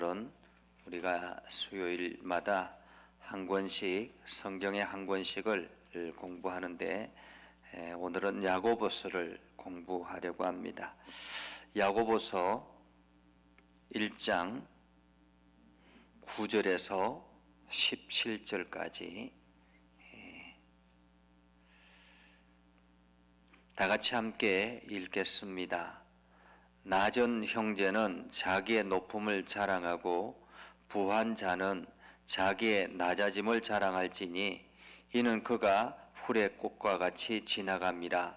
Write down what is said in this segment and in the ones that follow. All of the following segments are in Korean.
오늘은 우리가 수요일마다 한 권씩 성경의 한 권씩을 공부하는데 오늘은 야고보서를 공부하려고 합니다. 야고보서 1장 9절에서 17절까지 다 같이 함께 읽겠습니다. 낮은 형제는 자기의 높음을 자랑하고 부한 자는 자기의 낮아짐을 자랑할지니 이는 그가 풀의 꽃과 같이 지나갑니다.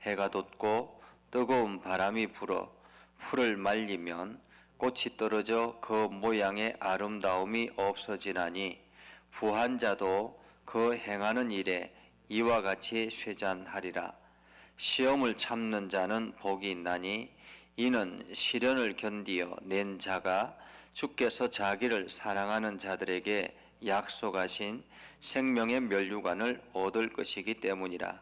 해가 돋고 뜨거운 바람이 불어 풀을 말리면 꽃이 떨어져 그 모양의 아름다움이 없어지나니 부한 자도 그 행하는 일에 이와 같이 쇠잔하리라. 시험을 참는 자는 복이 있나니 이는 시련을 견디어 낸 자가 주께서 자기를 사랑하는 자들에게 약속하신 생명의 면류관을 얻을 것이기 때문이라.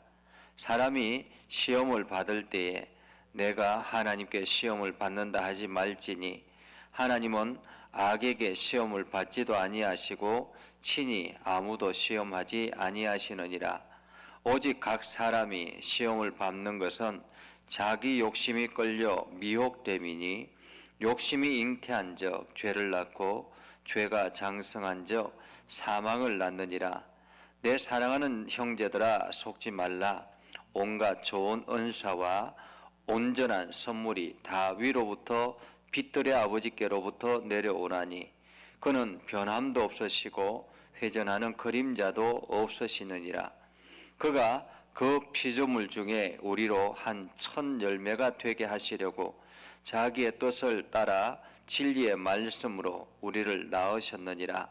사람이 시험을 받을 때에 내가 하나님께 시험을 받는다 하지 말지니 하나님은 악에게 시험을 받지도 아니하시고 친히 아무도 시험하지 아니하시느니라. 오직 각 사람이 시험을 받는 것은 자기 욕심이 끌려 미혹됨이니 욕심이 잉태한 적 죄를 낳고 죄가 장성한 적 사망을 낳느니라. 내 사랑하는 형제들아 속지 말라. 온갖 좋은 은사와 온전한 선물이 다 위로부터 빛들의 아버지께로부터 내려오나니 그는 변함도 없으시고 회전하는 그림자도 없으시느니라. 그가 그 피조물 중에 우리로 한 1000열매가 되게 하시려고 자기의 뜻을 따라 진리의 말씀으로 우리를 낳으셨느니라.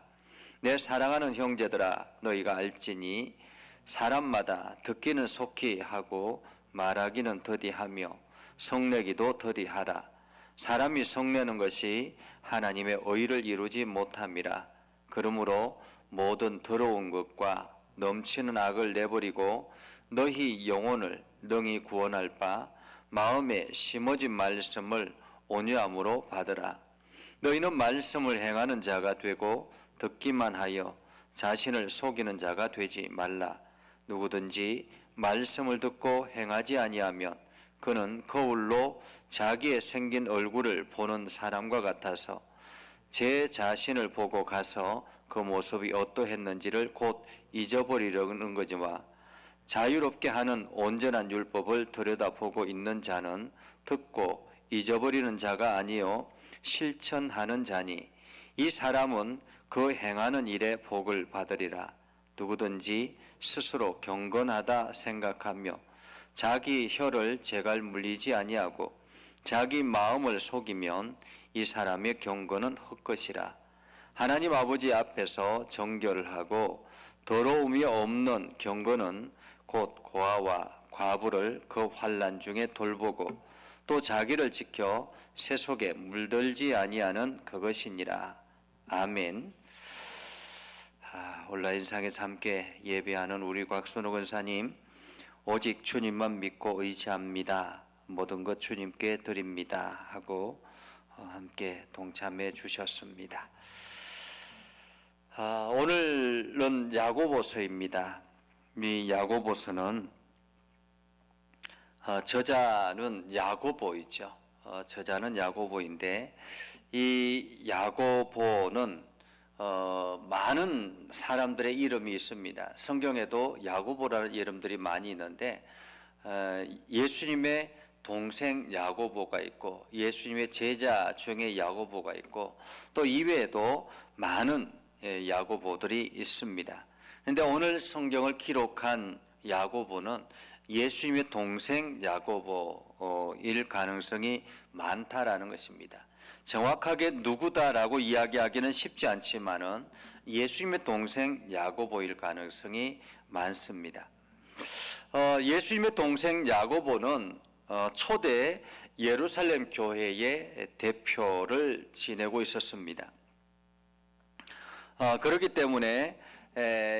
내 사랑하는 형제들아 너희가 알지니 사람마다 듣기는 속히 하고 말하기는 더디하며 성내기도 더디하라. 사람이 성내는 것이 하나님의 의를 이루지 못함이라. 그러므로 모든 더러운 것과 넘치는 악을 내버리고 너희 영혼을 능히 구원할 바 마음에 심어진 말씀을 온유함으로 받으라. 너희는 말씀을 행하는 자가 되고 듣기만 하여 자신을 속이는 자가 되지 말라. 누구든지 말씀을 듣고 행하지 아니하면 그는 거울로 자기의 생긴 얼굴을 보는 사람과 같아서 제 자신을 보고 가서 그 모습이 어떠했는지를 곧 잊어버리려는 거지만 자유롭게 하는 온전한 율법을 들여다보고 있는 자는 듣고 잊어버리는 자가 아니요 실천하는 자니 이 사람은 그 행하는 일에 복을 받으리라. 누구든지 스스로 경건하다 생각하며 자기 혀를 제갈 물리지 아니하고 자기 마음을 속이면 이 사람의 경건은 헛것이라. 하나님 아버지 앞에서 정결하고 더러움이 없는 경건은 곧 고아와 과부를 그 환난 중에 돌보고 또 자기를 지켜 새 속에 물들지 아니하는 그것이니라. 아멘. 온라인상에서 함께 예배하는 우리 곽선호 권사님, 오직 주님만 믿고 의지합니다. 모든 것 주님께 드립니다 하고 함께 동참해 주셨습니다. 오늘은 야고보서입니다. 이 야고보서는 저자는 야고보이죠. 저자는 야고보인데 이 야고보는 많은 사람들의 이름이 있습니다. 성경에도 야고보라는 이름들이 많이 있는데 예수님의 동생 야고보가 있고 예수님의 제자 중에 야고보가 있고 또 이외에도 많은 야고보들이 있습니다. 그런데 오늘 성경을 기록한 야고보는 예수님의 동생 야고보일 가능성이 많다라는 것입니다. 정확하게 누구다라고 이야기하기는 쉽지 않지만은 예수님의 동생 야고보일 가능성이 많습니다. 예수님의 동생 야고보는 초대 예루살렘 교회의 대표를 지내고 있었습니다. 그렇기 때문에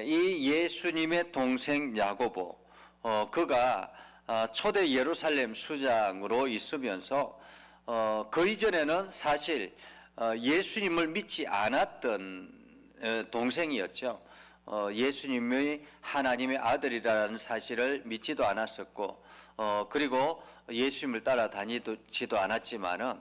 이 예수님의 동생 야고보, 그가 초대 예루살렘 수장으로 있으면서 그 이전에는 사실 예수님을 믿지 않았던 동생이었죠. 예수님이 하나님의 아들이라는 사실을 믿지도 않았었고, 그리고 예수님을 따라다니지도 않았지만은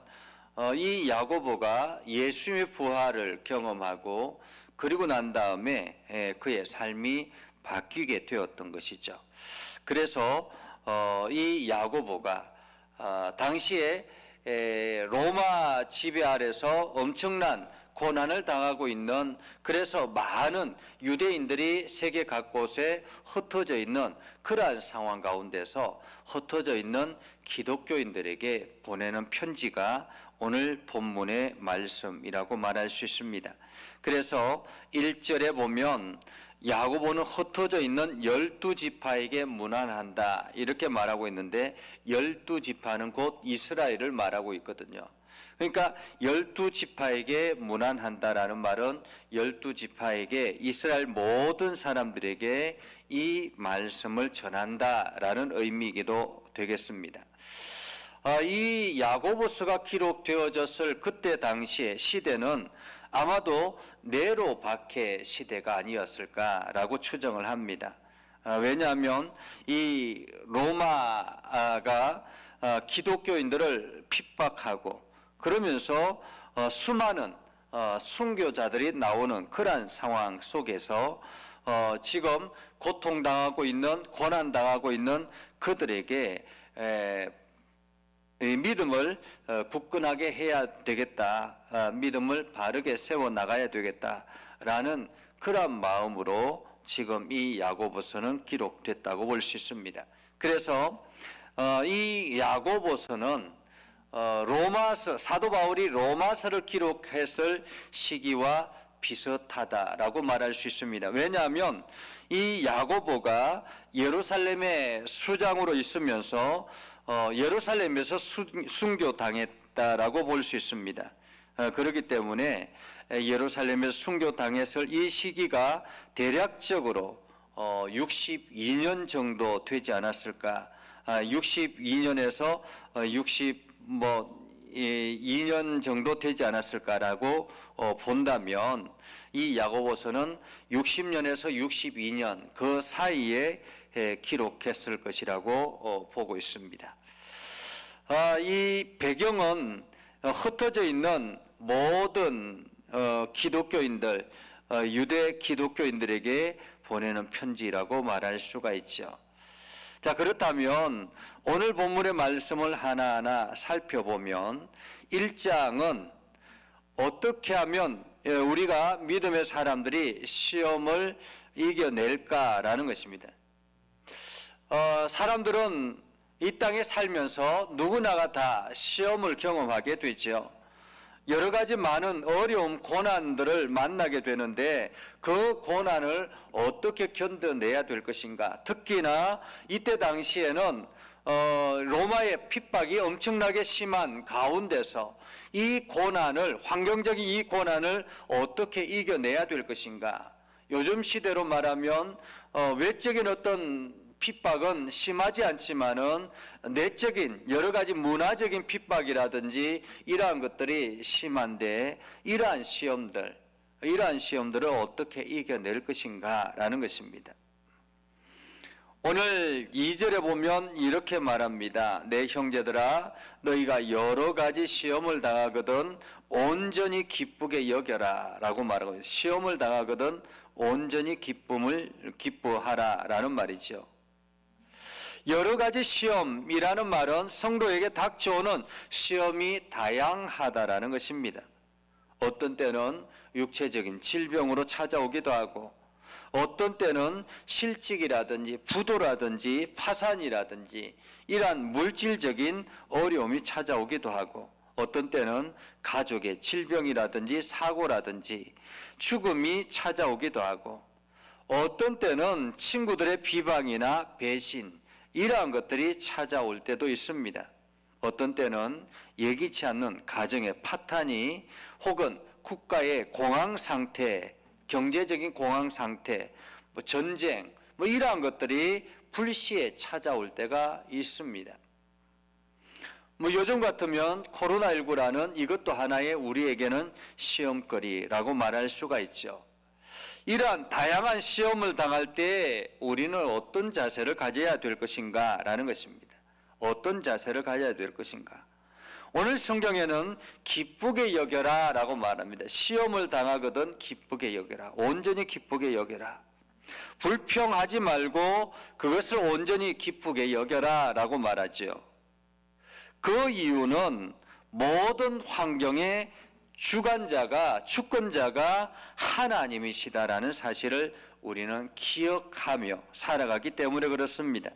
이 야고보가 예수님의 부활을 경험하고 그리고 난 다음에 그의 삶이 바뀌게 되었던 것이죠. 그래서 이 야고보가 당시에 로마 지배 아래서 엄청난 고난을 당하고 있는, 그래서 많은 유대인들이 세계 각곳에 흩어져 있는 그러한 상황 가운데서 흩어져 있는 기독교인들에게 보내는 편지가 오늘 본문의 말씀이라고 말할 수 있습니다. 그래서 1절에 보면 야고보는 흩어져 있는 12지파에게 문안한다 이렇게 말하고 있는데, 12지파는 곧 이스라엘을 말하고 있거든요. 그러니까 12지파에게 문안한다라는 말은 12지파에게, 이스라엘 모든 사람들에게 이 말씀을 전한다라는 의미이기도 되겠습니다. 이 야고보서가 기록되어졌을 그때 당시의 시대는 아마도 네로 박해 시대가 아니었을까라고 추정을 합니다. 왜냐하면 이 로마가 기독교인들을 핍박하고 그러면서 수많은 순교자들이 나오는 그러한 상황 속에서 지금 고통당하고 있는, 고난당하고 있는 그들에게 믿음을 굳건하게 해야 되겠다, 믿음을 바르게 세워나가야 되겠다라는 그런 마음으로 지금 이 야고보서는 기록됐다고 볼 수 있습니다. 그래서 이 야고보서는 로마서, 사도 바울이 로마서를 기록했을 시기와 비슷하다라고 말할 수 있습니다. 왜냐하면 이 야고보가 예루살렘의 수장으로 있으면서 예루살렘에서 순교당했다라고 볼 수 있습니다. 그렇기 때문에 예루살렘에서 순교당했을 이 시기가 대략적으로 62년 정도 되지 않았을까, 62년에서 62년 정도 되지 않았을까라고 본다면 이 야고보서는 60년에서 62년 그 사이에 기록했을 것이라고 보고 있습니다. 이 배경은 흩어져 있는 모든 기독교인들, 유대 기독교인들에게 보내는 편지라고 말할 수가 있죠. 자, 그렇다면 오늘 본문의 말씀을 하나하나 살펴보면 1장은 어떻게 하면 우리가 믿음의 사람들이 시험을 이겨낼까라는 것입니다. 사람들은 이 땅에 살면서 누구나가 다 시험을 경험하게 되죠. 여러 가지 많은 어려움, 고난들을 만나게 되는데 그 고난을 어떻게 견뎌내야 될 것인가. 특히나 이때 당시에는 로마의 핍박이 엄청나게 심한 가운데서 이 고난을, 환경적인 이 고난을 어떻게 이겨내야 될 것인가. 요즘 시대로 말하면 외적인 어떤 핍박은 심하지 않지만은 내적인 여러 가지 문화적인 핍박이라든지 이러한 것들이 심한데, 이러한 시험들을 어떻게 이겨낼 것인가라는 것입니다. 오늘 2절에 보면 이렇게 말합니다. 내 형제들아, 너희가 여러 가지 시험을 당하거든 온전히 기쁘게 여겨라 라고 말하고 있어요. 시험을 당하거든 온전히 기뻐하라 라는 말이죠. 여러 가지 시험이라는 말은 성도에게 닥쳐오는 시험이 다양하다라는 것입니다. 어떤 때는 육체적인 질병으로 찾아오기도 하고, 어떤 때는 실직이라든지 부도라든지 파산이라든지 이러한 물질적인 어려움이 찾아오기도 하고, 어떤 때는 가족의 질병이라든지 사고라든지 죽음이 찾아오기도 하고, 어떤 때는 친구들의 비방이나 배신, 이러한 것들이 찾아올 때도 있습니다. 어떤 때는 예기치 않는 가정의 파탄이, 혹은 국가의 공황 상태, 경제적인 공황 상태, 전쟁, 이러한 것들이 불시에 찾아올 때가 있습니다. 뭐 요즘 같으면 코로나19라는 이것도 하나의 우리에게는 시험거리라고 말할 수가 있죠. 이러한 다양한 시험을 당할 때 우리는 어떤 자세를 가져야 될 것인가 라는 것입니다. 어떤 자세를 가져야 될 것인가. 오늘 성경에는 기쁘게 여겨라 라고 말합니다. 시험을 당하거든 기쁘게 여겨라. 온전히 기쁘게 여겨라. 불평하지 말고 그것을 온전히 기쁘게 여겨라 라고 말하죠. 그 이유는 모든 환경의 주권자가 하나님이시다라는 사실을 우리는 기억하며 살아가기 때문에 그렇습니다.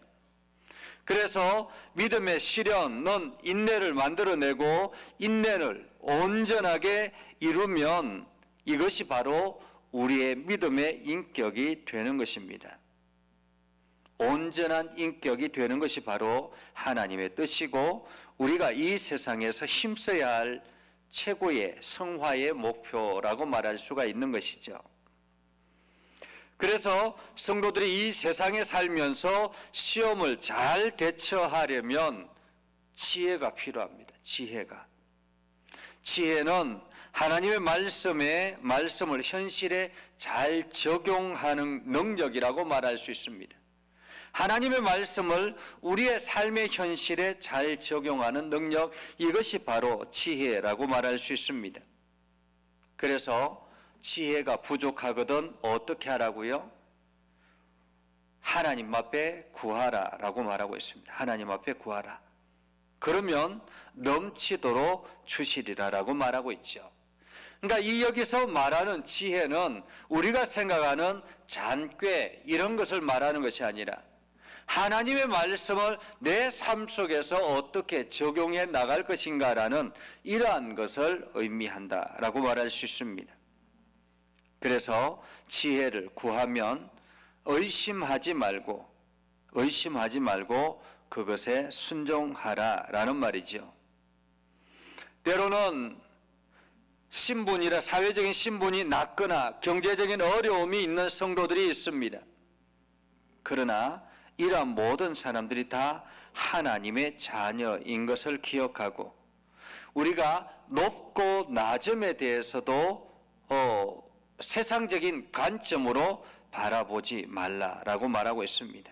그래서 믿음의 시련은 인내를 만들어내고 인내를 온전하게 이루면 이것이 바로 우리의 믿음의 인격이 되는 것입니다. 온전한 인격이 되는 것이 바로 하나님의 뜻이고 우리가 이 세상에서 힘써야 할 최고의 성화의 목표라고 말할 수가 있는 것이죠. 그래서 성도들이 이 세상에 살면서 시험을 잘 대처하려면 지혜가 필요합니다. 지혜는 하나님의 말씀을 현실에 잘 적용하는 능력이라고 말할 수 있습니다. 하나님의 말씀을 우리의 삶의 현실에 잘 적용하는 능력, 이것이 바로 지혜라고 말할 수 있습니다. 그래서 지혜가 부족하거든 어떻게 하라고요? 하나님 앞에 구하라 라고 말하고 있습니다. 하나님 앞에 구하라. 그러면 넘치도록 주시리라 라고 말하고 있죠. 그러니까 이 여기서 말하는 지혜는 우리가 생각하는 잔꾀 이런 것을 말하는 것이 아니라 하나님의 말씀을 내 삶 속에서 어떻게 적용해 나갈 것인가라는 이러한 것을 의미한다라고 말할 수 있습니다. 그래서 지혜를 구하면 의심하지 말고 그것에 순종하라라는 말이죠. 때로는 사회적인 신분이 낮거나 경제적인 어려움이 있는 성도들이 있습니다. 그러나 이러한 모든 사람들이 다 하나님의 자녀인 것을 기억하고 우리가 높고 낮음에 대해서도 세상적인 관점으로 바라보지 말라라고 말하고 있습니다.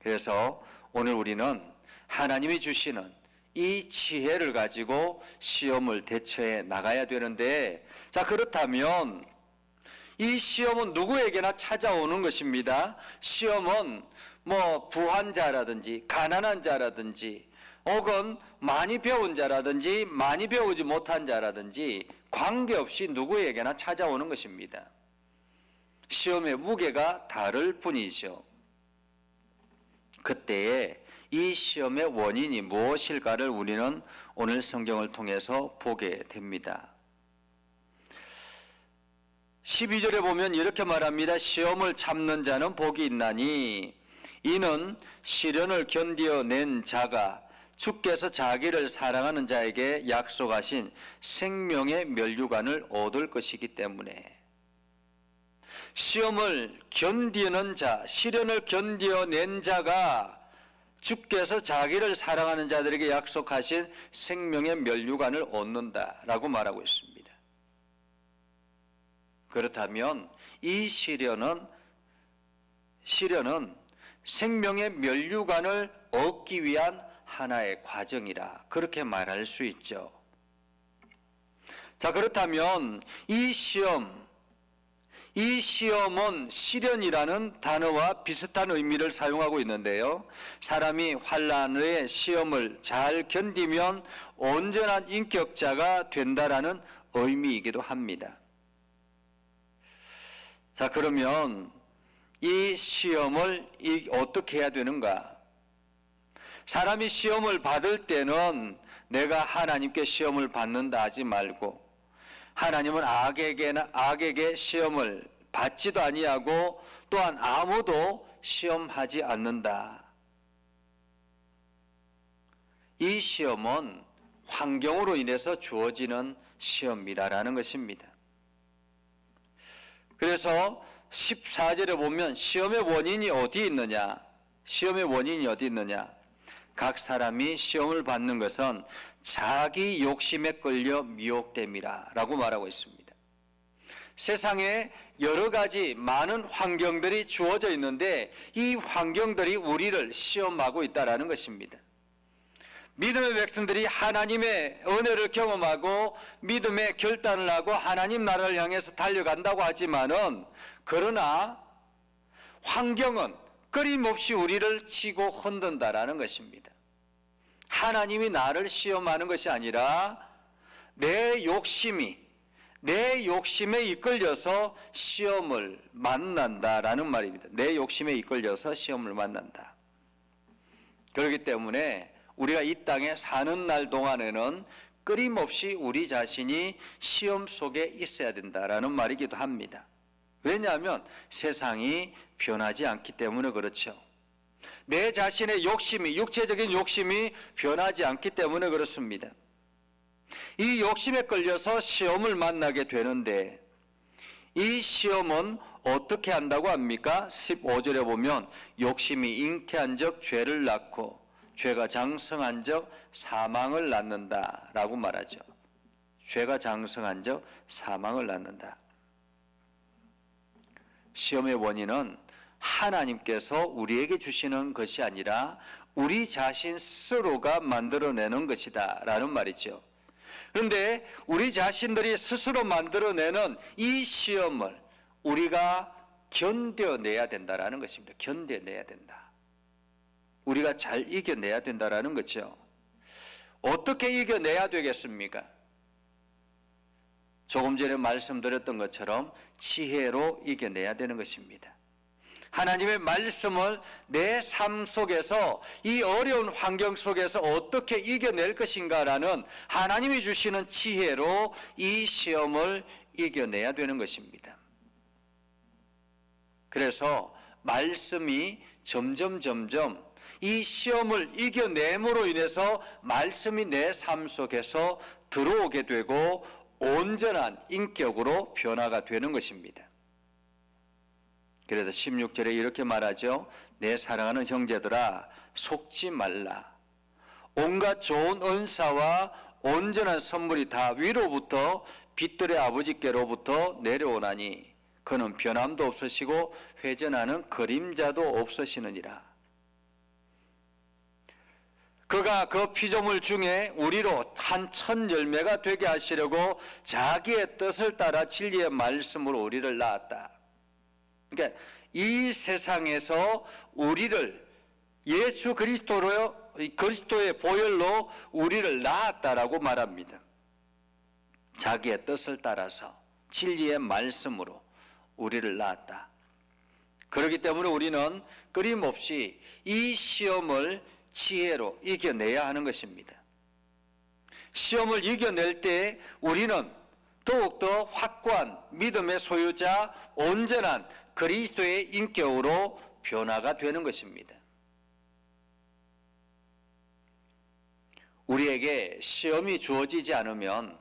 그래서 오늘 우리는 하나님이 주시는 이 지혜를 가지고 시험을 대처해 나가야 되는데, 자, 그렇다면 이 시험은 누구에게나 찾아오는 것입니다. 시험은 부한 자라든지 가난한 자라든지 혹은 많이 배운 자라든지 많이 배우지 못한 자라든지 관계없이 누구에게나 찾아오는 것입니다. 시험의 무게가 다를 뿐이죠. 그때에 이 시험의 원인이 무엇일까를 우리는 오늘 성경을 통해서 보게 됩니다. 12절에 보면 이렇게 말합니다. 시험을 참는 자는 복이 있나니 이는 시련을 견디어낸 자가 주께서 자기를 사랑하는 자에게 약속하신 생명의 면류관을 얻을 것이기 때문에 시험을 견디는 자, 시련을 견디어낸 자가 주께서 자기를 사랑하는 자들에게 약속하신 생명의 면류관을 얻는다라고 말하고 있습니다. 그렇다면 이 시련은 생명의 면류관을 얻기 위한 하나의 과정이라 그렇게 말할 수 있죠. 자, 그렇다면 이 시험은 시련이라는 단어와 비슷한 의미를 사용하고 있는데요. 사람이 환난의 시험을 잘 견디면 온전한 인격자가 된다라는 의미이기도 합니다. 자, 그러면 이 시험을 어떻게 해야 되는가? 사람이 시험을 받을 때는 내가 하나님께 시험을 받는다 하지 말고 하나님은 악에게 시험을 받지도 아니하고 또한 아무도 시험하지 않는다. 이 시험은 환경으로 인해서 주어지는 시험이라는 것입니다. 그래서 14절에 보면 시험의 원인이 어디 있느냐? 각 사람이 시험을 받는 것은 자기 욕심에 끌려 미혹됨이라 라고 말하고 있습니다. 세상에 여러 가지 많은 환경들이 주어져 있는데 이 환경들이 우리를 시험하고 있다는 것입니다. 믿음의 백성들이 하나님의 은혜를 경험하고 믿음의 결단을 하고 하나님 나라를 향해서 달려간다고 하지만은, 그러나 환경은 끊임없이 우리를 치고 흔든다라는 것입니다. 하나님이 나를 시험하는 것이 아니라 내 욕심에 이끌려서 시험을 만난다라는 말입니다. 내 욕심에 이끌려서 시험을 만난다. 그렇기 때문에 우리가 이 땅에 사는 날 동안에는 끊임없이 우리 자신이 시험 속에 있어야 된다라는 말이기도 합니다. 왜냐하면 세상이 변하지 않기 때문에 그렇죠. 내 자신의 욕심이, 육체적인 욕심이 변하지 않기 때문에 그렇습니다. 이 욕심에 끌려서 시험을 만나게 되는데, 이 시험은 어떻게 한다고 합니까? 15절에 보면 욕심이 잉태한 적 죄를 낳고 죄가 장성한 적 사망을 낳는다 라고 말하죠. 죄가 장성한 적 사망을 낳는다. 시험의 원인은 하나님께서 우리에게 주시는 것이 아니라 우리 자신 스스로가 만들어내는 것이다 라는 말이죠. 그런데 우리 자신들이 스스로 만들어내는 이 시험을 우리가 견뎌내야 된다라는 것입니다. 견뎌내야 된다. 우리가 잘 이겨내야 된다라는 거죠. 어떻게 이겨내야 되겠습니까? 조금 전에 말씀드렸던 것처럼 지혜로 이겨내야 되는 것입니다. 하나님의 말씀을 내 삶 속에서, 이 어려운 환경 속에서 어떻게 이겨낼 것인가라는 하나님이 주시는 지혜로 이 시험을 이겨내야 되는 것입니다. 그래서 말씀이 점점 이 시험을 이겨냄으로 인해서 말씀이 내 삶 속에서 들어오게 되고 온전한 인격으로 변화가 되는 것입니다. 그래서 16절에 이렇게 말하죠. 내 사랑하는 형제들아, 속지 말라. 온갖 좋은 은사와 온전한 선물이 다 위로부터 빛들의 아버지께로부터 내려오나니 그는 변함도 없으시고 회전하는 그림자도 없으시느니라. 그가 그 피조물 중에 우리로 한 첫 열매가 되게 하시려고 자기의 뜻을 따라 진리의 말씀으로 우리를 낳았다. 그러니까 이 세상에서 우리를 예수 그리스도의 보혈로 우리를 낳았다라고 말합니다. 자기의 뜻을 따라서 진리의 말씀으로 우리를 낳았다. 그렇기 때문에 우리는 끊임없이 이 시험을 지혜로 이겨내야 하는 것입니다. 시험을 이겨낼 때 우리는 더욱더 확고한 믿음의 소유자, 온전한 그리스도의 인격으로 변화가 되는 것입니다. 우리에게 시험이 주어지지 않으면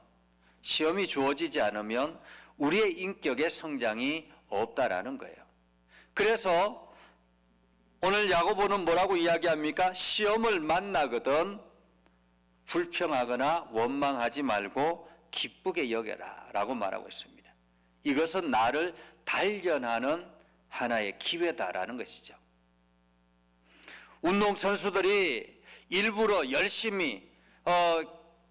우리의 인격의 성장이 없다라는 거예요. 그래서 오늘 야고보는 뭐라고 이야기합니까? 시험을 만나거든 불평하거나 원망하지 말고 기쁘게 여겨라 라고 말하고 있습니다. 이것은 나를 단련하는 하나의 기회다라는 것이죠. 운동선수들이 일부러 열심히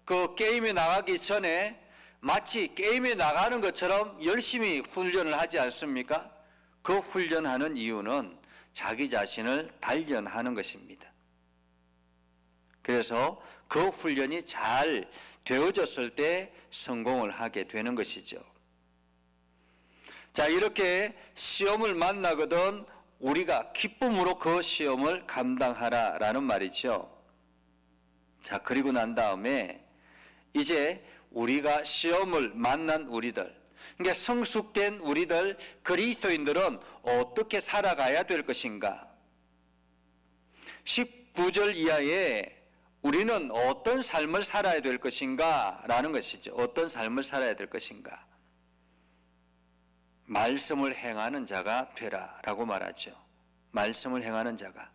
그 게임에 나가기 전에 마치 게임에 나가는 것처럼 열심히 훈련을 하지 않습니까? 그 훈련하는 이유는 자기 자신을 단련하는 것입니다. 그래서 그 훈련이 잘 되어졌을 때 성공을 하게 되는 것이죠. 자, 이렇게 시험을 만나거든 우리가 기쁨으로 그 시험을 감당하라라는 말이죠. 자, 그리고 난 다음에 이제 우리가 시험을 만난 우리들, 그러니까 성숙된 우리들 그리스도인들은 어떻게 살아가야 될 것인가? 19절 이하에 우리는 어떤 삶을 살아야 될 것인가? 라는 것이죠. 어떤 삶을 살아야 될 것인가? 말씀을 행하는 자가 되라 라고 말하죠. 말씀을 행하는 자가.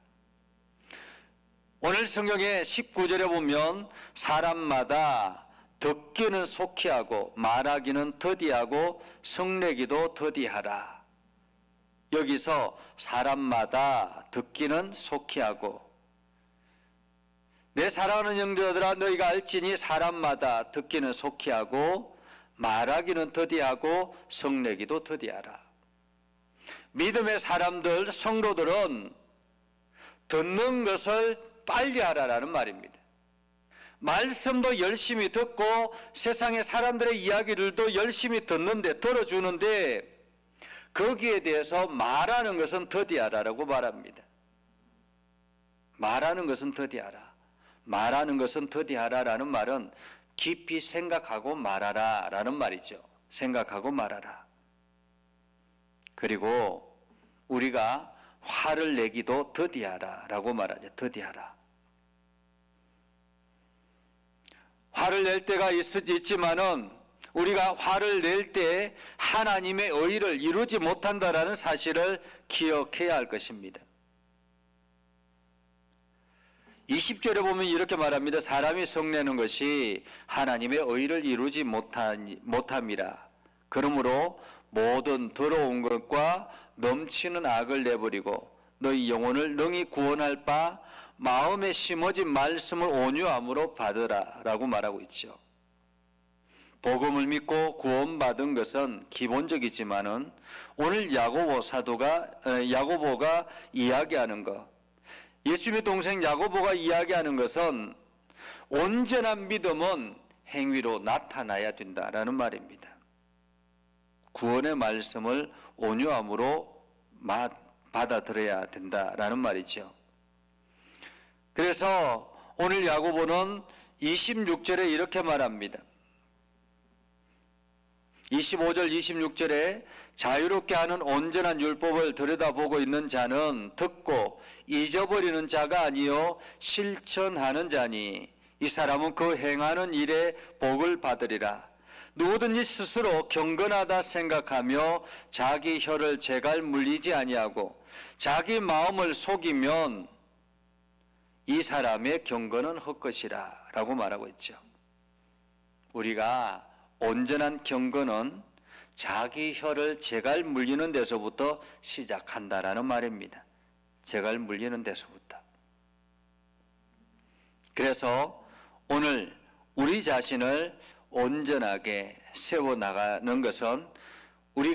오늘 성경의 19절에 보면 사람마다 듣기는 속히 하고 말하기는 더디하고 성내기도 더디하라. 여기서 사람마다 듣기는 속히 하고, 내 사랑하는 형제들아 너희가 알지니 사람마다 듣기는 속히 하고 말하기는 더디하고 성내기도 더디하라. 믿음의 사람들, 성도들은 듣는 것을 빨리 하라라는 말입니다. 말씀도 열심히 듣고 세상의 사람들의 이야기들도 열심히 듣는데, 들어주는데 거기에 대해서 말하는 것은 더디하라라고 말합니다. 말하는 것은 더디하라. 말하는 것은 더디하라라는 말은 깊이 생각하고 말하라라는 말이죠. 생각하고 말하라. 그리고 우리가 화를 내기도 더디하라라고 말하죠. 더디하라. 화를 낼 때가 있지만은 우리가 화를 낼 때 하나님의 의를 이루지 못한다라는 사실을 기억해야 할 것입니다. 20절에 보면 이렇게 말합니다. 사람이 성내는 것이 하나님의 의를 이루지 못함이라. 그러므로 모든 더러운 것과 넘치는 악을 내버리고 너희 영혼을 능히 구원할 바 마음에 심어진 말씀을 온유함으로 받으라 라고 말하고 있죠. 복음을 믿고 구원받은 것은 기본적이지만은 오늘 야고보가 이야기하는 것, 예수님의 동생 야고보가 이야기하는 것은 온전한 믿음은 행위로 나타나야 된다라는 말입니다. 구원의 말씀을 온유함으로 받아들여야 된다라는 말이죠. 그래서 오늘 야고보는 26절에 이렇게 말합니다. 25절 26절에 자유롭게 하는 온전한 율법을 들여다보고 있는 자는 듣고 잊어버리는 자가 아니요 실천하는 자니 이 사람은 그 행하는 일에 복을 받으리라. 누구든지 스스로 경건하다 생각하며 자기 혀를 제갈 물리지 아니하고 자기 마음을 속이면 이 사람의 경건은 헛것이라 라고 말하고 있죠. 우리가 온전한 경건은 자기 혀를 제갈 물리는 데서부터 시작한다라는 말입니다. 제갈 물리는 데서부터. 그래서 오늘 우리 자신을 온전하게 세워나가는 것은 우리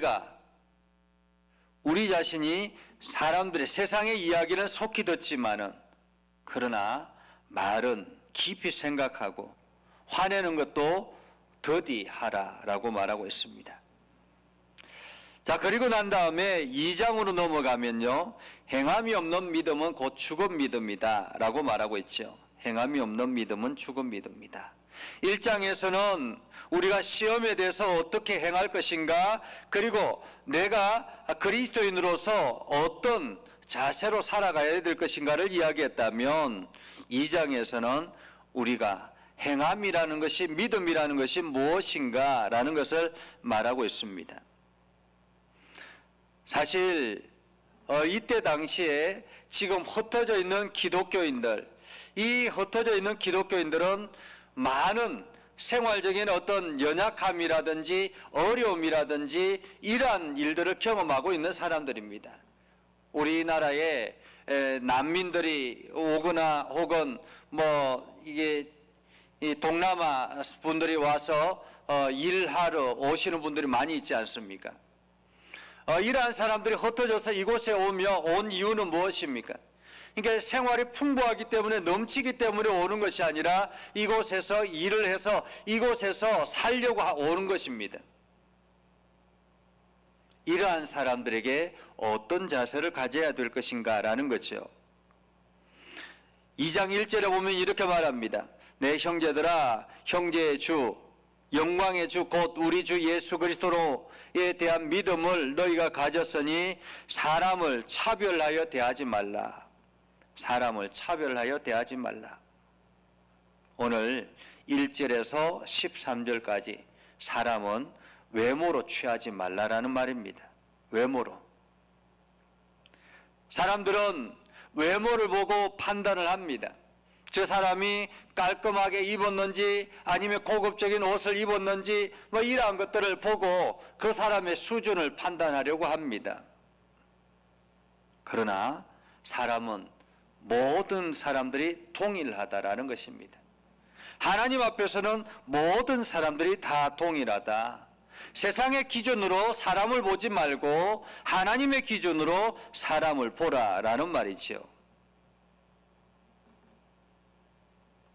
자신이 사람들의 세상의 이야기는 속히 듣지만은 그러나 말은 깊이 생각하고 화내는 것도 더디하라라고 말하고 있습니다. 자, 그리고 난 다음에 2장으로 넘어가면요, 행함이 없는 믿음은 곧 죽은 믿음이다 라고 말하고 있죠. 행함이 없는 믿음은 죽은 믿음이다. 1장에서는 우리가 시험에 대해서 어떻게 행할 것인가, 그리고 내가 그리스도인으로서 어떤 자세로 살아가야 될 것인가를 이야기했다면 2장에서는 우리가 행함이라는 것이, 믿음이라는 것이 무엇인가라는 것을 말하고 있습니다. 사실 이때 당시에 지금 흩어져 있는 기독교인들, 이 흩어져 있는 기독교인들은 많은 생활적인 어떤 연약함이라든지 어려움이라든지 이러한 일들을 경험하고 있는 사람들입니다. 우리나라에 난민들이 오거나 혹은 이게 이 동남아 분들이 와서 일하러 오시는 분들이 많이 있지 않습니까? 이러한 사람들이 흩어져서 이곳에 온 이유는 무엇입니까? 그러니까 생활이 풍부하기 때문에, 넘치기 때문에 오는 것이 아니라 이곳에서 일을 해서 이곳에서 살려고 오는 것입니다. 이러한 사람들에게 어떤 자세를 가져야 될 것인가라는 거죠. 2장 1절에 보면 이렇게 말합니다. 내 형제들아, 형제의 주, 영광의 주 곧 우리 주 예수 그리스도로에 대한 믿음을 너희가 가졌으니 사람을 차별하여 대하지 말라. 사람을 차별하여 대하지 말라. 오늘 1절에서 13절까지 사람은 외모로 취하지 말라라는 말입니다. 외모로. 사람들은 외모를 보고 판단을 합니다. 저 사람이 깔끔하게 입었는지 아니면 고급적인 옷을 입었는지 뭐 이러한 것들을 보고 그 사람의 수준을 판단하려고 합니다. 그러나 사람은 모든 사람들이 동일하다라는 것입니다. 하나님 앞에서는 모든 사람들이 다 동일하다. 세상의 기준으로 사람을 보지 말고 하나님의 기준으로 사람을 보라라는 말이지요.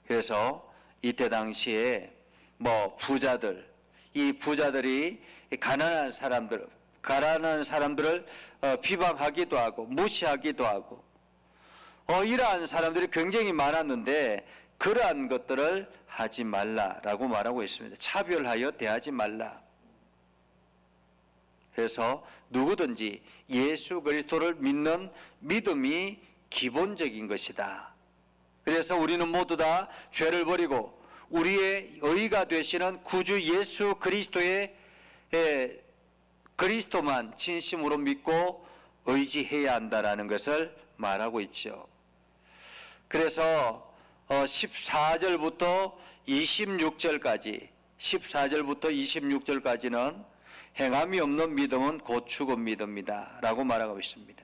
그래서 이때 당시에 뭐 부자들, 이 부자들이 가난한 사람들을 비방하기도 하고 무시하기도 하고 이러한 사람들이 굉장히 많았는데 그러한 것들을 하지 말라라고 말하고 있습니다. 차별하여 대하지 말라. 그래서 누구든지 예수 그리스도를 믿는 믿음이 기본적인 것이다. 그래서 우리는 모두 다 죄를 버리고 우리의 의가 되시는 구주 예수 그리스도의 그리스도만 진심으로 믿고 의지해야 한다라는 것을 말하고 있죠. 그래서 14절부터 26절까지는 행함이 없는 믿음은 곧 죽은 믿음이다 라고 말하고 있습니다.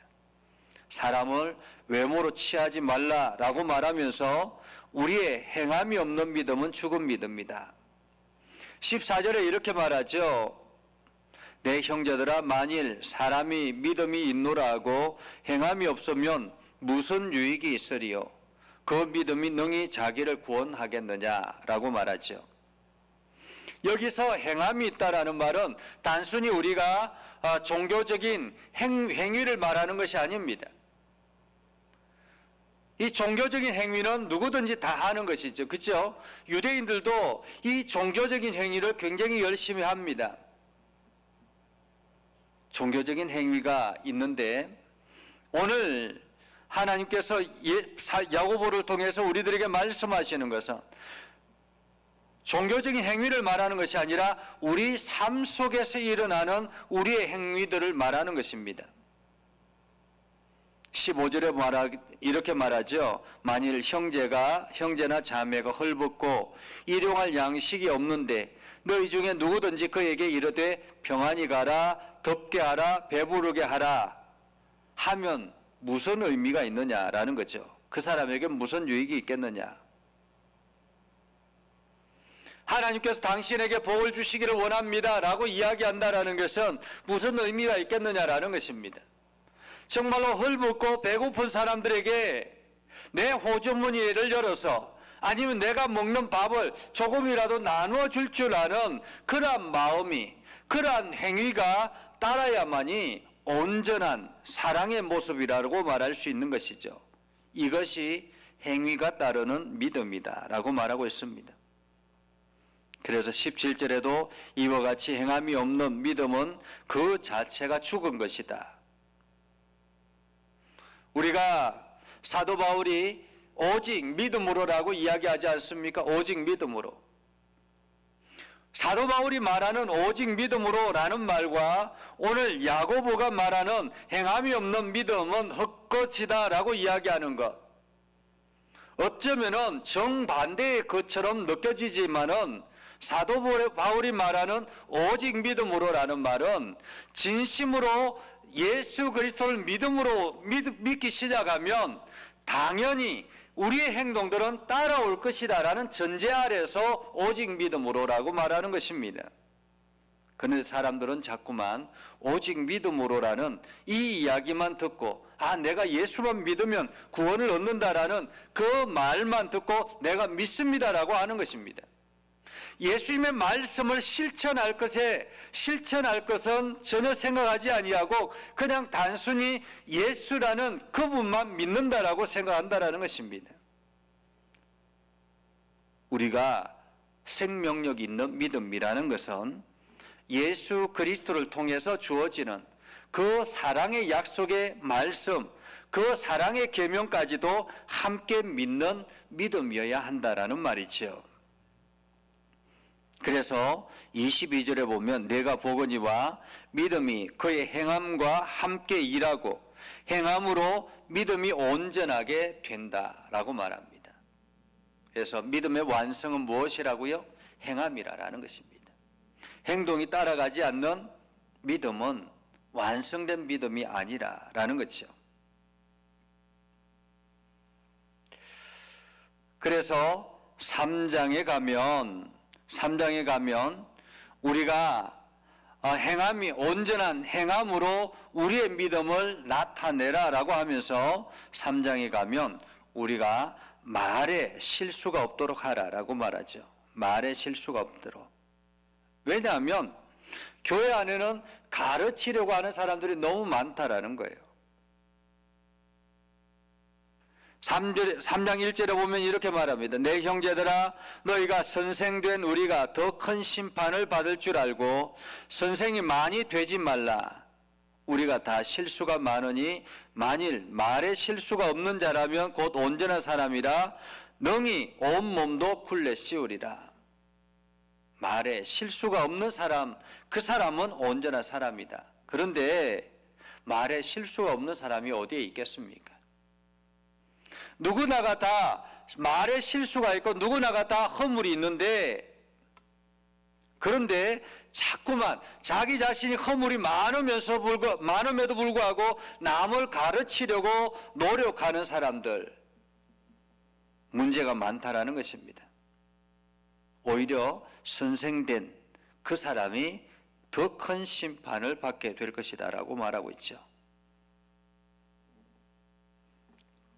사람을 외모로 취하지 말라라고 말하면서 우리의 행함이 없는 믿음은 죽은 믿음이다. 14절에 이렇게 말하죠. 내 형제들아 만일 사람이 믿음이 있노라 하고 행함이 없으면 무슨 유익이 있으리요? 그 믿음이 능히 자기를 구원하겠느냐라고 말하죠. 여기서 행함이 있다라는 말은 단순히 우리가 종교적인 행위를 말하는 것이 아닙니다. 이 종교적인 행위는 누구든지 다 하는 것이죠. 그렇죠? 유대인들도 이 종교적인 행위를 굉장히 열심히 합니다. 종교적인 행위가 있는데 오늘 하나님께서 야고보를 통해서 우리들에게 말씀하시는 것은 종교적인 행위를 말하는 것이 아니라 우리 삶 속에서 일어나는 우리의 행위들을 말하는 것입니다. 15절에 이렇게 말하죠. 만일 형제나 자매가 헐벗고 일용할 양식이 없는데 너희 중에 누구든지 그에게 이르되 평안히 가라, 덥게 하라, 배부르게 하라 하면 무슨 의미가 있느냐라는 거죠. 그 사람에게 무슨 유익이 있겠느냐. 하나님께서 당신에게 복을 주시기를 원합니다 라고 이야기한다라는 것은 무슨 의미가 있겠느냐라는 것입니다. 정말로 헐벗고 배고픈 사람들에게 내 호주머니를 열어서 아니면 내가 먹는 밥을 조금이라도 나누어 줄 줄 아는 그러한 마음이, 그러한 행위가 따라야만이 온전한 사랑의 모습이라고 말할 수 있는 것이죠. 이것이 행위가 따르는 믿음이다 라고 말하고 있습니다. 그래서 17절에도 이와 같이 행함이 없는 믿음은 그 자체가 죽은 것이다. 우리가 사도 바울이 오직 믿음으로라고 이야기하지 않습니까? 오직 믿음으로. 사도 바울이 말하는 오직 믿음으로라는 말과 오늘 야고보가 말하는 행함이 없는 믿음은 헛것이다라고 이야기하는 것. 어쩌면은 정반대의 것처럼 느껴지지만은 사도 바울이 말하는 오직 믿음으로라는 말은 진심으로 예수 그리스도를 믿기 시작하면 당연히 우리의 행동들은 따라올 것이다라는 전제 아래서 오직 믿음으로라고 말하는 것입니다. 그런데 사람들은 자꾸만 오직 믿음으로라는 이 이야기만 듣고 내가 예수만 믿으면 구원을 얻는다라는 그 말만 듣고 내가 믿습니다라고 하는 것입니다. 예수님의 말씀을 실천할 것은 전혀 생각하지 아니하고 그냥 단순히 예수라는 그분만 믿는다라고 생각한다라는 것입니다. 우리가 생명력 있는 믿음이라는 것은 예수 그리스도를 통해서 주어지는 그 사랑의 약속의 말씀, 그 사랑의 계명까지도 함께 믿는 믿음이어야 한다라는 말이죠. 그래서 22절에 보면 내가 보거니와 믿음이 그의 행함과 함께 일하고 행함으로 믿음이 온전하게 된다라고 말합니다. 그래서 믿음의 완성은 무엇이라고요? 행함이라는 것입니다. 행동이 따라가지 않는 믿음은 완성된 믿음이 아니라는 거죠. 그래서 3장에 가면 우리가 행함이 온전한 행함으로 우리의 믿음을 나타내라라고 하면서 3장에 가면 우리가 말에 실수가 없도록 하라라고 말하죠. 말에 실수가 없도록. 왜냐하면 교회 안에는 가르치려고 하는 사람들이 너무 많다라는 거예요. 3장 1절에 보면 이렇게 말합니다. 내 형제들아, 너희가 선생된 우리가 더 큰 심판을 받을 줄 알고 선생이 많이 되지 말라. 우리가 다 실수가 많으니 만일 말에 실수가 없는 자라면 곧 온전한 사람이라 능히 온 몸도 굴레 씌우리라. 말에 실수가 없는 사람, 그 사람은 온전한 사람이다. 그런데 말에 실수가 없는 사람이 어디에 있겠습니까? 누구나가 다 말에 실수가 있고 누구나가 다 허물이 있는데, 그런데 자꾸만 자기 자신이 허물이 많음에도 불구하고 남을 가르치려고 노력하는 사람들, 문제가 많다라는 것입니다. 오히려 선생된 그 사람이 더 큰 심판을 받게 될 것이다 라고 말하고 있죠.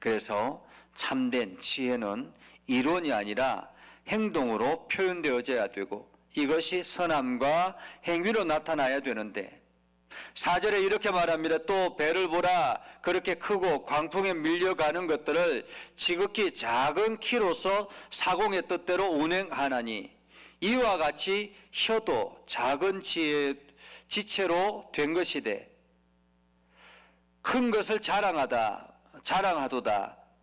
그래서 참된 지혜는 이론이 아니라 행동으로 표현되어져야 되고 이것이 선함과 행위로 나타나야 되는데, 4절에 이렇게 말합니다. 또 배를 보라. 그렇게 크고 광풍에 밀려가는 것들을 지극히 작은 키로서 사공의 뜻대로 운행하나니 이와 같이 혀도 작은 지체로 된 것이되 큰 것을 자랑하도다.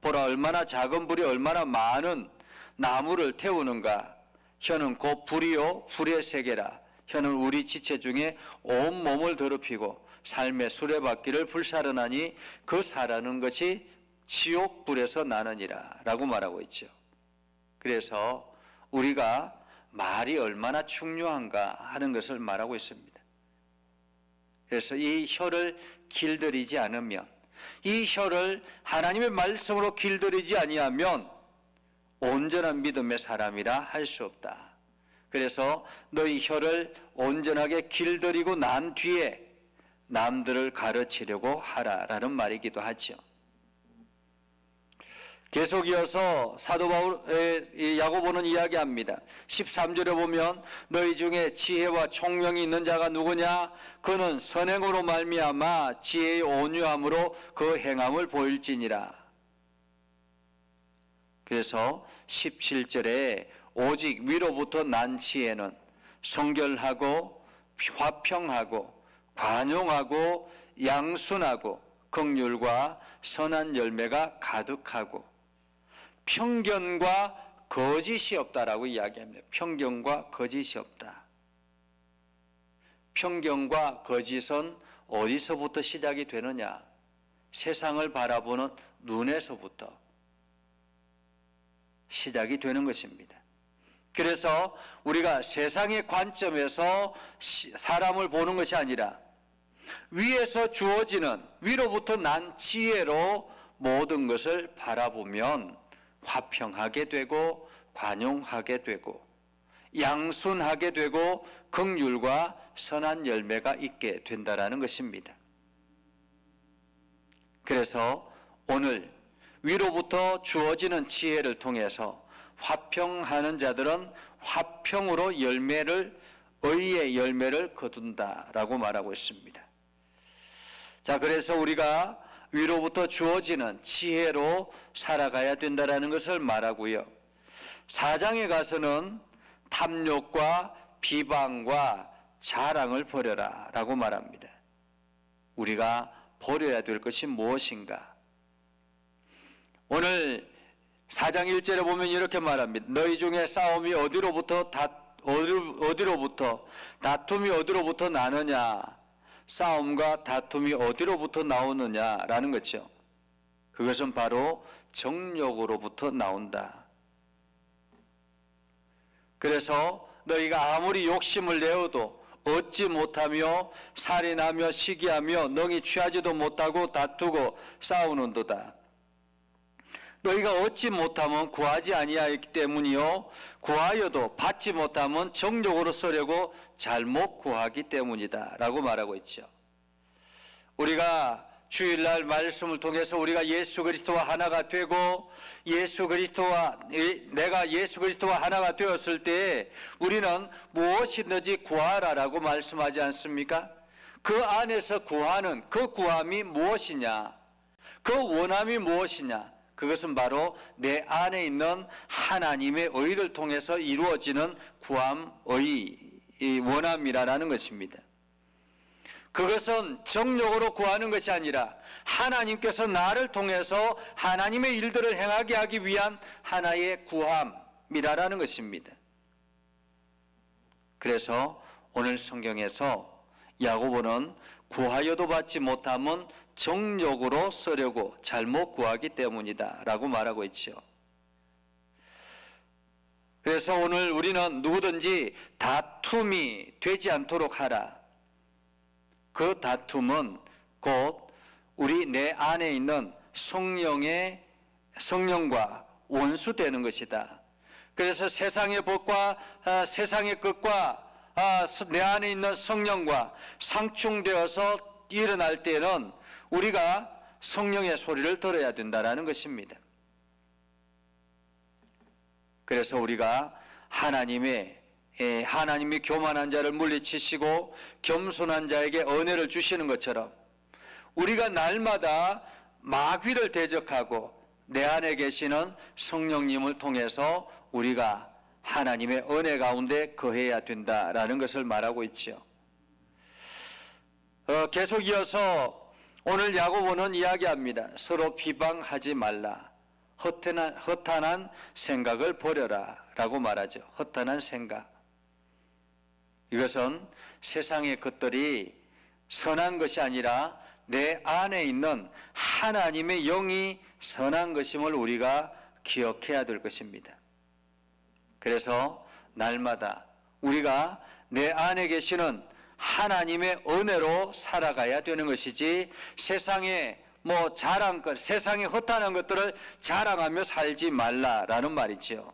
보라, 얼마나 작은 불이 얼마나 많은 나무를 태우는가. 혀는 곧 불이요 불의 세계라. 혀는 우리 지체 중에 온 몸을 더럽히고 삶의 수레바퀴를 불사르나니 그 사라는 것이 지옥 불에서 나느니라 라고 말하고 있죠. 그래서 우리가 말이 얼마나 중요한가 하는 것을 말하고 있습니다. 그래서 이 혀를 길들이지 않으면, 이 혀를 하나님의 말씀으로 길들이지 아니하면 온전한 믿음의 사람이라 할 수 없다. 그래서 너희 혀를 온전하게 길들이고 난 뒤에 남들을 가르치려고 하라라는 말이기도 하죠. 계속 이어서 사도 야고보는 이야기합니다. 13절에 보면 너희 중에 지혜와 총명이 있는 자가 누구냐? 그는 선행으로 말미암아 지혜의 온유함으로 그 행함을 보일지니라. 그래서 17절에 오직 위로부터 난 지혜는 성결하고 화평하고 관용하고 양순하고 긍휼과 선한 열매가 가득하고 편견과 거짓이 없다라고 이야기합니다. 편견과 거짓이 없다. 편견과 거짓은 어디서부터 시작이 되느냐? 세상을 바라보는 눈에서부터 시작이 되는 것입니다. 그래서 우리가 세상의 관점에서 사람을 보는 것이 아니라 위에서 주어지는, 위로부터 난 지혜로 모든 것을 바라보면 화평하게 되고 관용하게 되고 양순하게 되고 긍휼과 선한 열매가 있게 된다라는 것입니다. 그래서 오늘 위로부터 주어지는 지혜를 통해서 화평하는 자들은 화평으로 의의 열매를 거둔다라고 말하고 있습니다. 자, 그래서 우리가 위로부터 주어지는 지혜로 살아가야 된다라는 것을 말하고요. 4장에 가서는 탐욕과 비방과 자랑을 버려라 라고 말합니다. 우리가 버려야 될 것이 무엇인가? 오늘 4장 1절에 보면 이렇게 말합니다. 너희 중에 싸움이 어디로부터 다툼이 어디로부터 나느냐? 싸움과 다툼이 어디로부터 나오느냐라는 거죠. 그것은 바로 정욕으로부터 나온다. 그래서 너희가 아무리 욕심을 내어도 얻지 못하며 살인하며 시기하며 능히 취하지도 못하고 다투고 싸우는도다. 너희가 얻지 못하면 구하지 아니하였기 때문이요 구하여도 받지 못하면 정욕으로 쓰려고 잘못 구하기 때문이다 라고 말하고 있죠. 우리가 주일날 말씀을 통해서 우리가 예수 그리스도와 하나가 되고 내가 예수 그리스도와 하나가 되었을 때 우리는 무엇이든지 구하라라고 말씀하지 않습니까? 그 안에서 구하는 그 구함이 무엇이냐? 그 원함이 무엇이냐? 그것은 바로 내 안에 있는 하나님의 의를 통해서 이루어지는 구함의 원함이라는 것입니다. 그것은 정욕으로 구하는 것이 아니라 하나님께서 나를 통해서 하나님의 일들을 행하게 하기 위한 하나의 구함이라는 것입니다. 그래서 오늘 성경에서 야고보는 구하여도 받지 못하면 정욕으로 쓰려고 잘못 구하기 때문이다 라고 말하고 있죠. 그래서 오늘 우리는 누구든지 다툼이 되지 않도록 하라. 그 다툼은 곧 우리 내 안에 있는 성령과 원수되는 것이다. 그래서 세상의 법과 세상의 것과 내 안에 있는 성령과 상충되어서 일어날 때는 우리가 성령의 소리를 들어야 된다는 것입니다. 그래서 우리가 하나님이 교만한 자를 물리치시고 겸손한 자에게 은혜를 주시는 것처럼 우리가 날마다 마귀를 대적하고 내 안에 계시는 성령님을 통해서 우리가 하나님의 은혜 가운데 거해야 된다라는 것을 말하고 있죠. 계속 이어서 오늘 야고보는 이야기합니다. 서로 비방하지 말라. 허탄한 생각을 버려라 라고 말하죠. 허탄한 생각. 이것은 세상의 것들이 선한 것이 아니라 내 안에 있는 하나님의 영이 선한 것임을 우리가 기억해야 될 것입니다. 그래서 날마다 우리가 내 안에 계시는 하나님의 은혜로 살아가야 되는 것이지 세상의 세상의 허탄한 것들을 자랑하며 살지 말라라는 말이지요.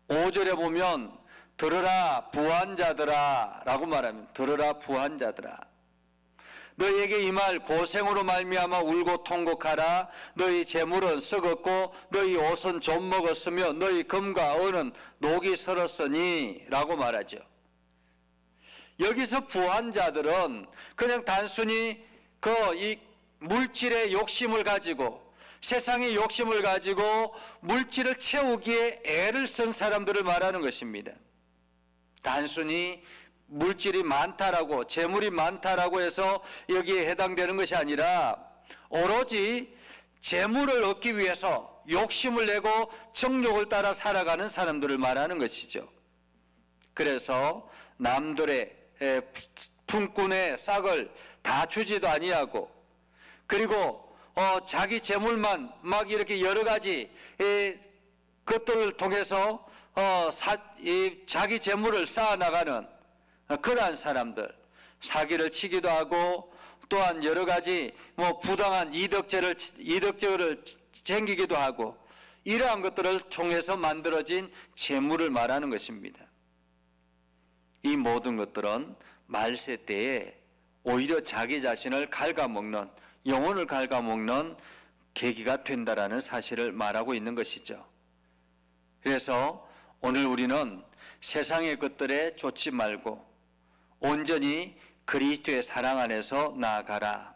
5절에 보면 들으라 부한자들아 라고 말하면 들으라 부한자들아 너희에게 이 말 고생으로 말미암아 울고 통곡하라. 너희 재물은 썩었고 너희 옷은 좀 먹었으며 너희 금과 은은 녹이 슬었으니 라고 말하죠. 여기서 부한 자들은 그냥 단순히 이 물질의 욕심을 가지고 세상의 욕심을 가지고 물질을 채우기에 애를 쓴 사람들을 말하는 것입니다. 단순히 물질이 많다라고 재물이 많다라고 해서 여기에 해당되는 것이 아니라 오로지 재물을 얻기 위해서 욕심을 내고 정욕을 따라 살아가는 사람들을 말하는 것이죠. 그래서 남들의 품꾼의 싹을 다 주지도 아니하고 그리고 자기 재물만 막 이렇게 여러 가지 것들을 통해서 자기 재물을 쌓아나가는 그러한 사람들, 사기를 치기도 하고 또한 여러 가지 부당한 이덕죄를 챙기기도 하고 이러한 것들을 통해서 만들어진 재물을 말하는 것입니다. 이 모든 것들은 말세 때에 오히려 자기 자신을 갉아먹는 영혼을 갉아먹는 계기가 된다라는 사실을 말하고 있는 것이죠. 그래서 오늘 우리는 세상의 것들에 쫓지 말고 온전히 그리스도의 사랑 안에서 나아가라.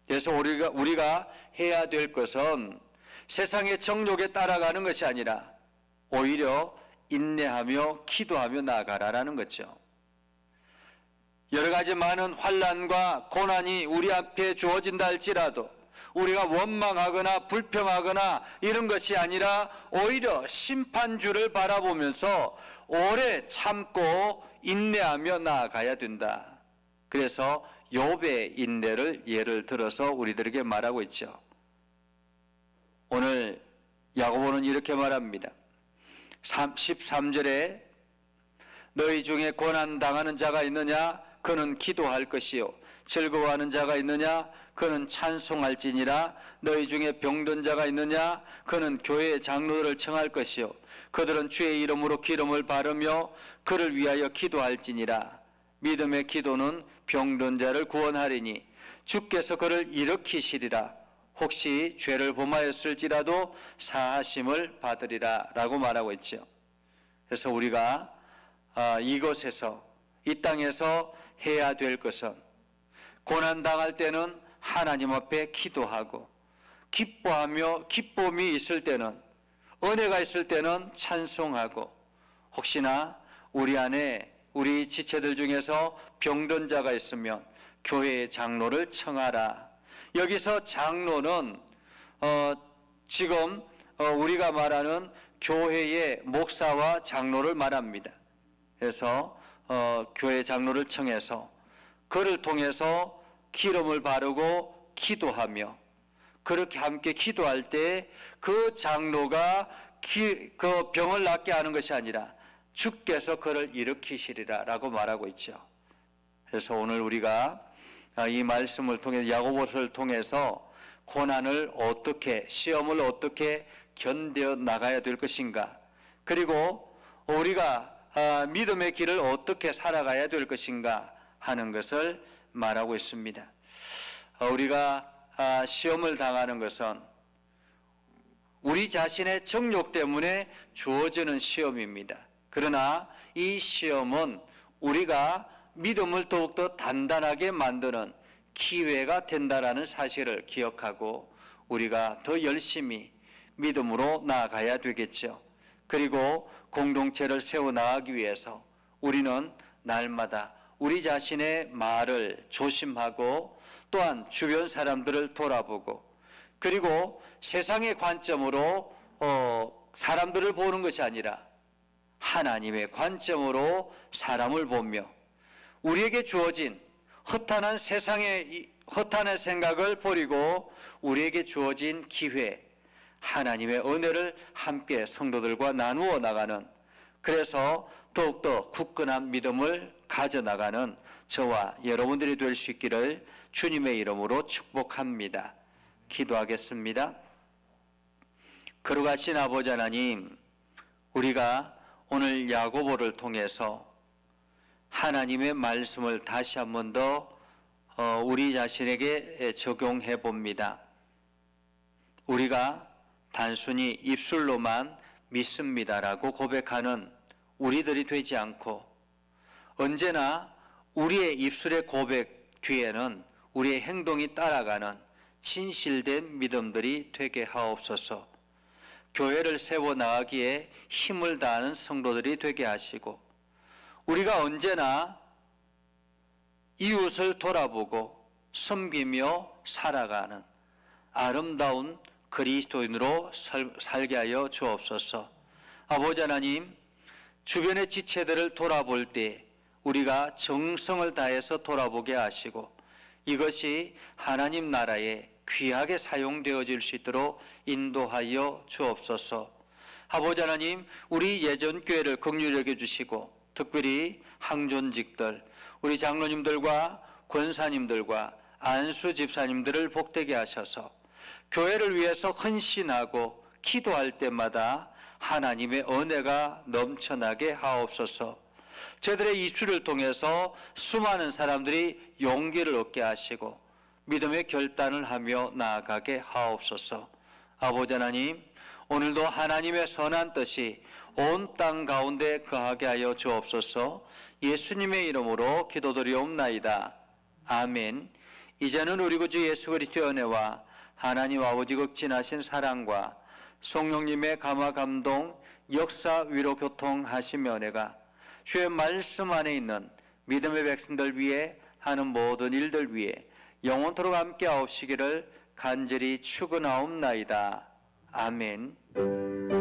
그래서 우리가 해야 될 것은 세상의 정욕에 따라가는 것이 아니라 오히려 인내하며 기도하며 나아가라라는 거죠. 여러 가지 많은 환난과 고난이 우리 앞에 주어진다 할지라도 우리가 원망하거나 불평하거나 이런 것이 아니라 오히려 심판주를 바라보면서 오래 참고 인내하며 나아가야 된다. 그래서 욥의 인내를 예를 들어서 우리들에게 말하고 있죠. 오늘 야고보는 이렇게 말합니다. 13절에 너희 중에 고난 당하는 자가 있느냐 그는 기도할 것이요 즐거워하는 자가 있느냐 그는 찬송할지니라. 너희 중에 병든 자가 있느냐 그는 교회의 장로들을 청할 것이요 그들은 주의 이름으로 기름을 바르며 그를 위하여 기도할지니라. 믿음의 기도는 병든 자를 구원하리니 주께서 그를 일으키시리라. 혹시 죄를 범하였을지라도 사하심을 받으리라 라고 말하고 있죠. 그래서 우리가 이곳에서 이 땅에서 해야 될 것은 고난당할 때는 하나님 앞에 기도하고 기뻐하며 기쁨이 있을 때는 은혜가 있을 때는 찬송하고 혹시나 우리 안에 우리 지체들 중에서 병든 자가 있으면 교회의 장로를 청하라. 여기서 장로는 지금 우리가 말하는 교회의 목사와 장로를 말합니다. 그래서 교회 장로를 청해서 그를 통해서 기름을 바르고 기도하며 그렇게 함께 기도할 때 그 장로가 그 병을 낫게 하는 것이 아니라 주께서 그를 일으키시리라 라고 말하고 있죠. 그래서 오늘 우리가 이 말씀을 통해서 야고보서를 통해서 고난을 어떻게 시험을 어떻게 견뎌 나가야 될 것인가 그리고 우리가 믿음의 길을 어떻게 살아가야 될 것인가 하는 것을 말하고 있습니다. 우리가 시험을 당하는 것은 우리 자신의 정욕 때문에 주어지는 시험입니다. 그러나 이 시험은 우리가 믿음을 더욱더 단단하게 만드는 기회가 된다라는 사실을 기억하고 우리가 더 열심히 믿음으로 나아가야 되겠죠. 그리고 공동체를 세워나가기 위해서 우리는 날마다 우리 자신의 말을 조심하고 또한 주변 사람들을 돌아보고 그리고 세상의 관점으로 사람들을 보는 것이 아니라 하나님의 관점으로 사람을 보며 우리에게 주어진 허탄한 세상의 허탄한 생각을 버리고 우리에게 주어진 기회 하나님의 은혜를 함께 성도들과 나누어 나가는 그래서 더욱더 굳건한 믿음을 가져나가는 저와 여러분들이 될 수 있기를 주님의 이름으로 축복합니다. 기도하겠습니다. 거룩하신 아버지 하나님, 우리가 오늘 야고보를 통해서 하나님의 말씀을 다시 한 번 더 우리 자신에게 적용해 봅니다. 우리가 단순히 입술로만 믿습니다라고 고백하는 우리들이 되지 않고 언제나 우리의 입술의 고백 뒤에는 우리의 행동이 따라가는 진실된 믿음들이 되게 하옵소서. 교회를 세워나가기에 힘을 다하는 성도들이 되게 하시고 우리가 언제나 이웃을 돌아보고 섬기며 살아가는 아름다운 그리스도인으로 살게 하여 주옵소서. 아버지 하나님, 주변의 지체들을 돌아볼 때 우리가 정성을 다해서 돌아보게 하시고 이것이 하나님 나라에 귀하게 사용되어질 수 있도록 인도하여 주옵소서. 아버지 하나님, 우리 예전교회를 긍휼히 여겨주시고 특별히 항존직들, 우리 장로님들과 권사님들과 안수 집사님들을 복되게 하셔서 교회를 위해서 헌신하고 기도할 때마다 하나님의 은혜가 넘쳐나게 하옵소서. 저들의 입술을 통해서 수많은 사람들이 용기를 얻게 하시고 믿음의 결단을 하며 나아가게 하옵소서. 아버지 하나님, 오늘도 하나님의 선한 뜻이 온 땅 가운데 거하게 하여 주옵소서. 예수님의 이름으로 기도드리옵나이다. 아멘. 이제는 우리 구주 예수 그리스도의 은혜와 하나님 아버지 극진하신 사랑과 성령님의 감화 감동 역사 위로 교통하시며 은혜가 주의 말씀 안에 있는 믿음의 백성들 위해 하는 모든 일들 위해 영원토록 함께 하옵시기를 간절히 축원하옵나이다. 아멘.